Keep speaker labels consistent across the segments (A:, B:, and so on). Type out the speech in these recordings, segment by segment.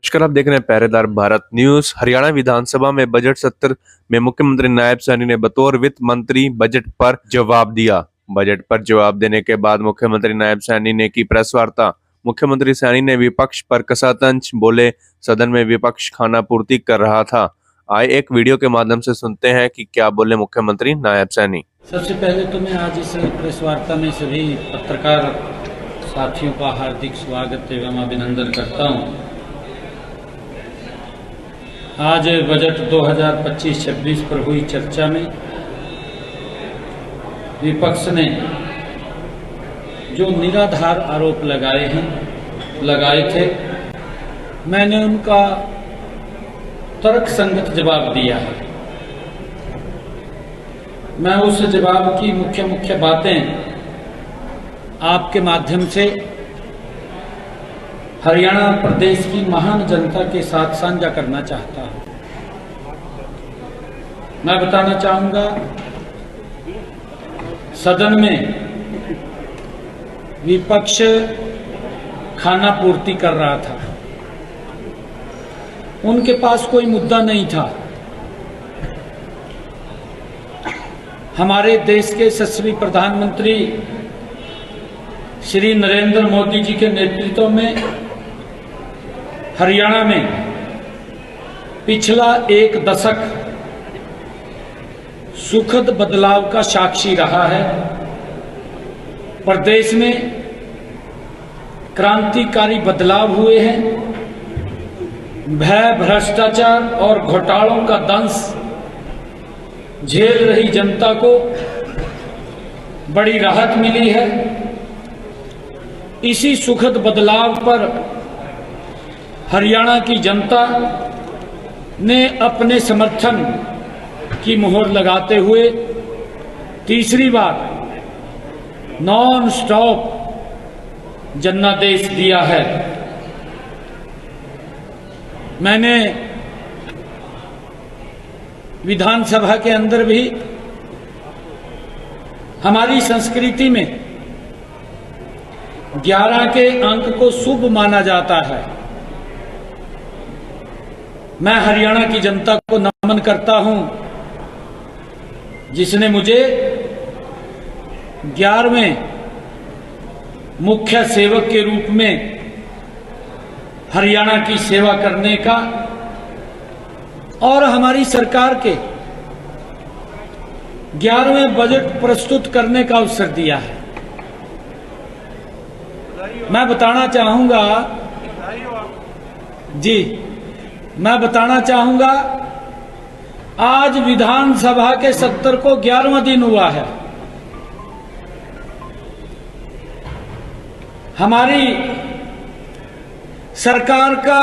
A: नमस्कार, आप देख रहे हैं पहरेदार भारत न्यूज। हरियाणा विधानसभा में बजट सत्र में मुख्यमंत्री नायब सैनी ने बतौर वित्त मंत्री बजट पर जवाब दिया। बजट पर जवाब देने के बाद मुख्यमंत्री नायब सैनी ने की प्रेस वार्ता। मुख्यमंत्री सैनी ने विपक्ष पर कसा तंज, बोले सदन में विपक्ष खाना पूर्ति कर रहा था। आए एक वीडियो के माध्यम से सुनते हैं कि क्या बोले मुख्यमंत्री नायब सैनी।
B: सबसे पहले तो मैं आज इस प्रेस वार्ता में सभी पत्रकार साथियों का हार्दिक स्वागत एवं अभिनंदन करता हूं। आज बजट 2025-26 पर हुई चर्चा में विपक्ष ने जो निराधार आरोप लगाए थे, मैंने उनका तर्कसंगत जवाब दिया है। मैं उस जवाब की मुख्य बातें आपके माध्यम से हरियाणा प्रदेश की महान जनता के साथ साझा करना चाहता हूं। मैं बताना चाहूंगा, सदन में विपक्ष खाना पूर्ति कर रहा था। उनके पास कोई मुद्दा नहीं था। हमारे देश के यशस्वी प्रधानमंत्री श्री नरेंद्र मोदी जी के नेतृत्व में हरियाणा में पिछला एक दशक सुखद बदलाव का साक्षी रहा है। प्रदेश में क्रांतिकारी बदलाव हुए हैं। भय, भ्रष्टाचार और घोटालों का दंश झेल रही जनता को बड़ी राहत मिली है। इसी सुखद बदलाव पर हरियाणा की जनता ने अपने समर्थन की मुहर लगाते हुए तीसरी बार नॉन स्टॉप जनादेश दिया है। मैंने विधानसभा के अंदर भी हमारी संस्कृति में 11 के अंक को शुभ माना जाता है। मैं हरियाणा की जनता को नमन करता हूं, जिसने मुझे 11वें मुख्य सेवक के रूप में हरियाणा की सेवा करने का और हमारी सरकार के 11वें बजट प्रस्तुत करने का अवसर दिया है। मैं बताना चाहूंगा, आज विधानसभा के सत्र को 11वां दिन हुआ है। हमारी सरकार का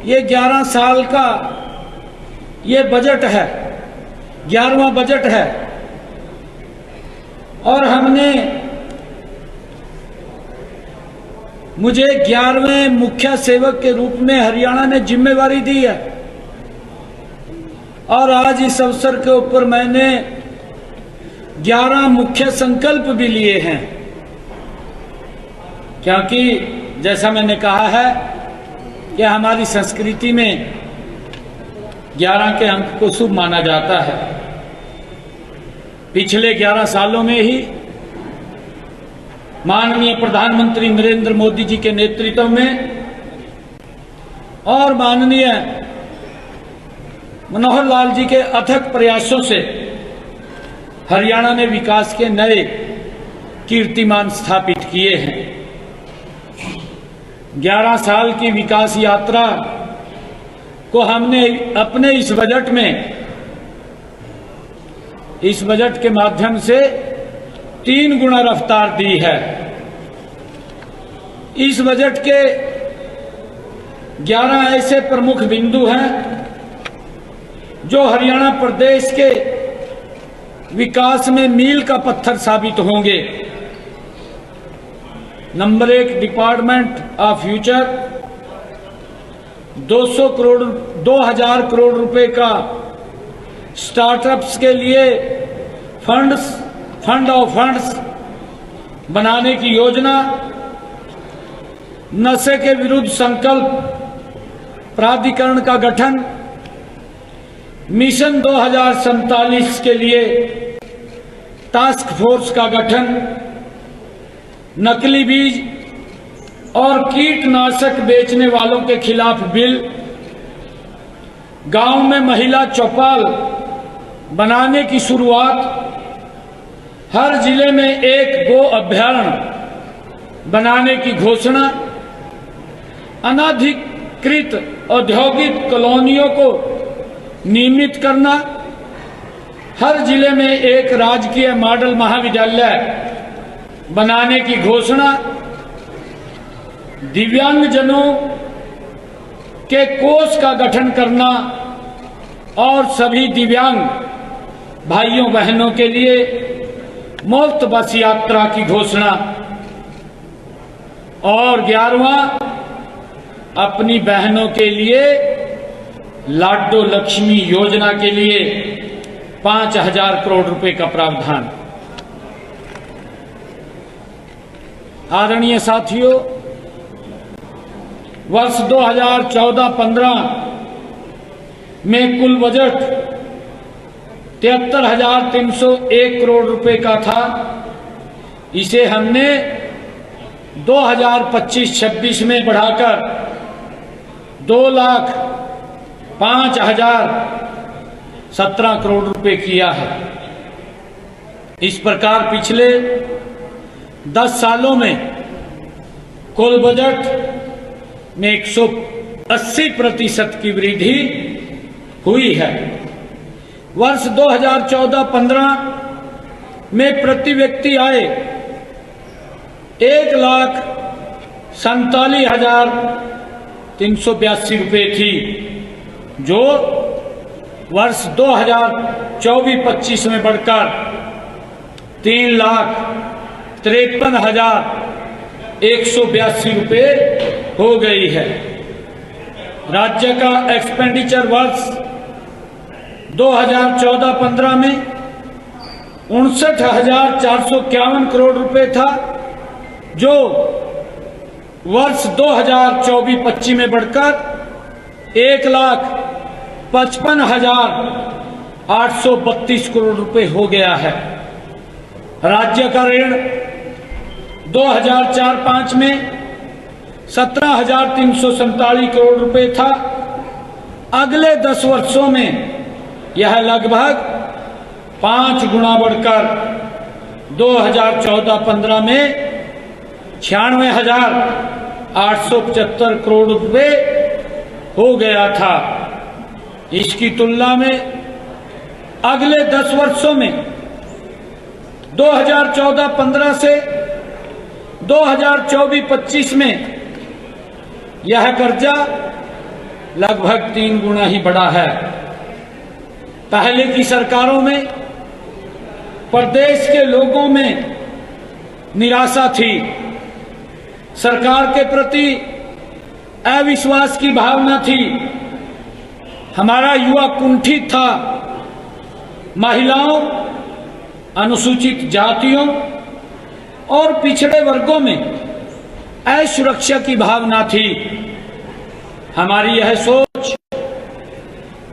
B: ये 11 साल का ये बजट है, 11वां बजट है और मुझे 11वें मुख्य सेवक के रूप में हरियाणा ने जिम्मेवारी दी है। और आज इस अवसर के ऊपर मैंने 11 मुख्य संकल्प भी लिए हैं, क्योंकि जैसा मैंने कहा है कि हमारी संस्कृति में 11 के अंक को शुभ माना जाता है। पिछले 11 सालों में ही माननीय प्रधानमंत्री नरेंद्र मोदी जी के नेतृत्व में और माननीय मनोहर लाल जी के अथक प्रयासों से हरियाणा ने विकास के नए कीर्तिमान स्थापित किए हैं। 11 साल की विकास यात्रा को हमने अपने इस बजट के माध्यम से 3 गुना रफ्तार दी है। इस बजट के 11 ऐसे प्रमुख बिंदु हैं जो हरियाणा प्रदेश के विकास में मील का पत्थर साबित होंगे। Number 1, department of future, 2000 crore रुपए का स्टार्टअप्स के लिए फंड ऑफ फंड्स बनाने की योजना, नशे के विरुद्ध संकल्प प्राधिकरण का गठन, मिशन 2047 के लिए टास्क फोर्स का गठन, नकली बीज और कीटनाशक बेचने वालों के खिलाफ बिल, गांव में महिला चौपाल बनाने की शुरुआत, हर जिले में एक गो अभयारण्य बनाने की घोषणा, अनाधिकृत औद्योगिक कॉलोनियों को नियमित करना, हर जिले में एक राजकीय मॉडल महाविद्यालय बनाने की घोषणा, दिव्यांगजनों के कोष का गठन करना और सभी दिव्यांग भाइयों बहनों के लिए मुफ्त बस यात्रा की घोषणा, और 11वां, अपनी बहनों के लिए लाडो लक्ष्मी योजना के लिए 5,000 करोड़ रुपए का प्रावधान। आदरणीय साथियों, वर्ष 2014-15 में कुल बजट 73,301 करोड़ रुपए का था। इसे हमने 2025-26 में बढ़ाकर 2,05,017 करोड़ रुपए किया है। इस प्रकार पिछले 10 सालों में कुल बजट में 180% की वृद्धि हुई है। वर्ष 2014-15 में प्रति व्यक्ति आय 1,47,382 रुपये थी, जो वर्ष 2024-25 में बढ़कर 3,53,182 रुपये हो गई है। राज्य का एक्सपेंडिचर वर्ष 2014-15 में 59,451 करोड़ रुपए था, जो वर्ष 2024-25 में बढ़कर 1,55,832 करोड़ रुपए हो गया है। राज्य का ऋण 2004-05 में 17,347 करोड़ रुपए था। अगले 10 वर्षों में यह लगभग 5 गुना बढ़कर 2014-15 में 96,875 करोड़ रुपए हो गया था। इसकी तुलना में अगले 10 वर्षों में 2014-15 से 2024-25 में यह कर्जा लगभग 3 गुना ही बढ़ा है। पहले की सरकारों में प्रदेश के लोगों में निराशा थी, सरकार के प्रति अविश्वास की भावना थी, हमारा युवा कुंठित था, महिलाओं, अनुसूचित जातियों और पिछड़े वर्गों में असुरक्षा की भावना थी। हमारी यह सोच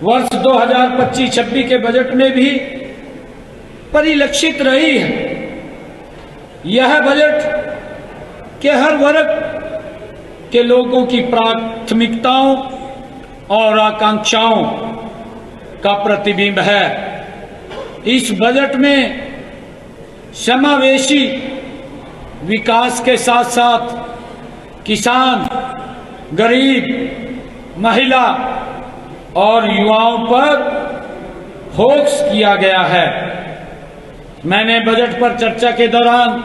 B: वर्ष 2025-26 के बजट में भी परिलक्षित रही है। यह बजट के हर वर्ग के लोगों की प्राथमिकताओं और आकांक्षाओं का प्रतिबिंब है। इस बजट में समावेशी विकास के साथ साथ किसान, गरीब, महिला और युवाओं पर फोकस किया गया है। मैंने बजट पर चर्चा के दौरान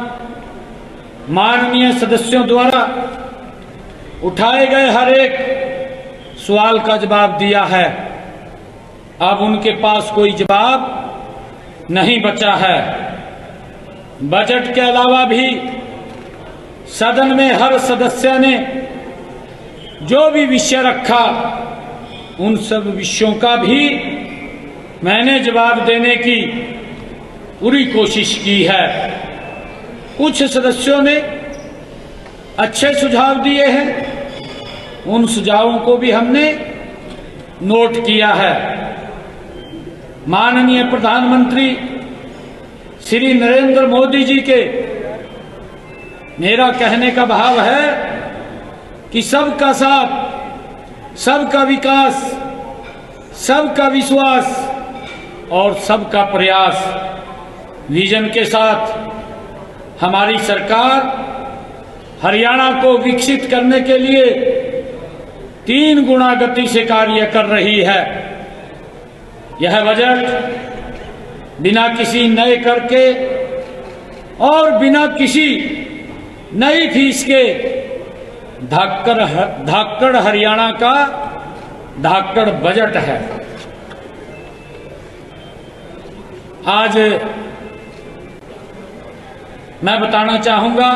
B: माननीय सदस्यों द्वारा उठाए गए हर एक सवाल का जवाब दिया है। अब उनके पास कोई जवाब नहीं बचा है। बजट के अलावा भी सदन में हर सदस्य ने जो भी विषय रखा, उन सब विषयों का भी मैंने जवाब देने की पूरी कोशिश की है। कुछ सदस्यों ने अच्छे सुझाव दिए हैं, उन सुझावों को भी हमने नोट किया है। माननीय प्रधानमंत्री श्री नरेंद्र मोदी जी के मेरा कहने का भाव है कि सबका साथ, सबका विकास, सबका विश्वास और सबका प्रयास विजन के साथ हमारी सरकार हरियाणा को विकसित करने के लिए 3 गुना गति से कार्य कर रही है। यह बजट बिना किसी नए कर के और बिना किसी नई फीस के धाकड़ हरियाणा का धाकड़ बजट है। आज मैं बताना चाहूंगा,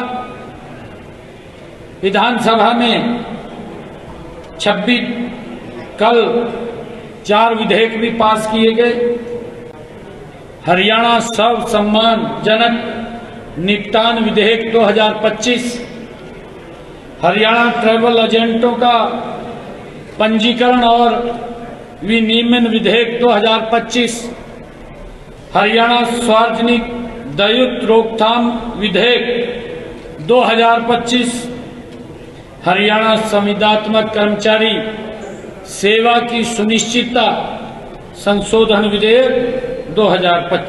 B: विधानसभा में 26 कल 4 विधेयक भी पास किए गए। हरियाणा सर्व सम्मानजनक निपटान विधेयक 2025, हरियाणा ट्रैवल एजेंटों का पंजीकरण और विनियमन विधेयक 2025, हरियाणा सार्वजनिक दायित्व रोकथाम विधेयक 2025, हरियाणा संविदात्मक कर्मचारी सेवा की सुनिश्चितता संशोधन विधेयक 2025।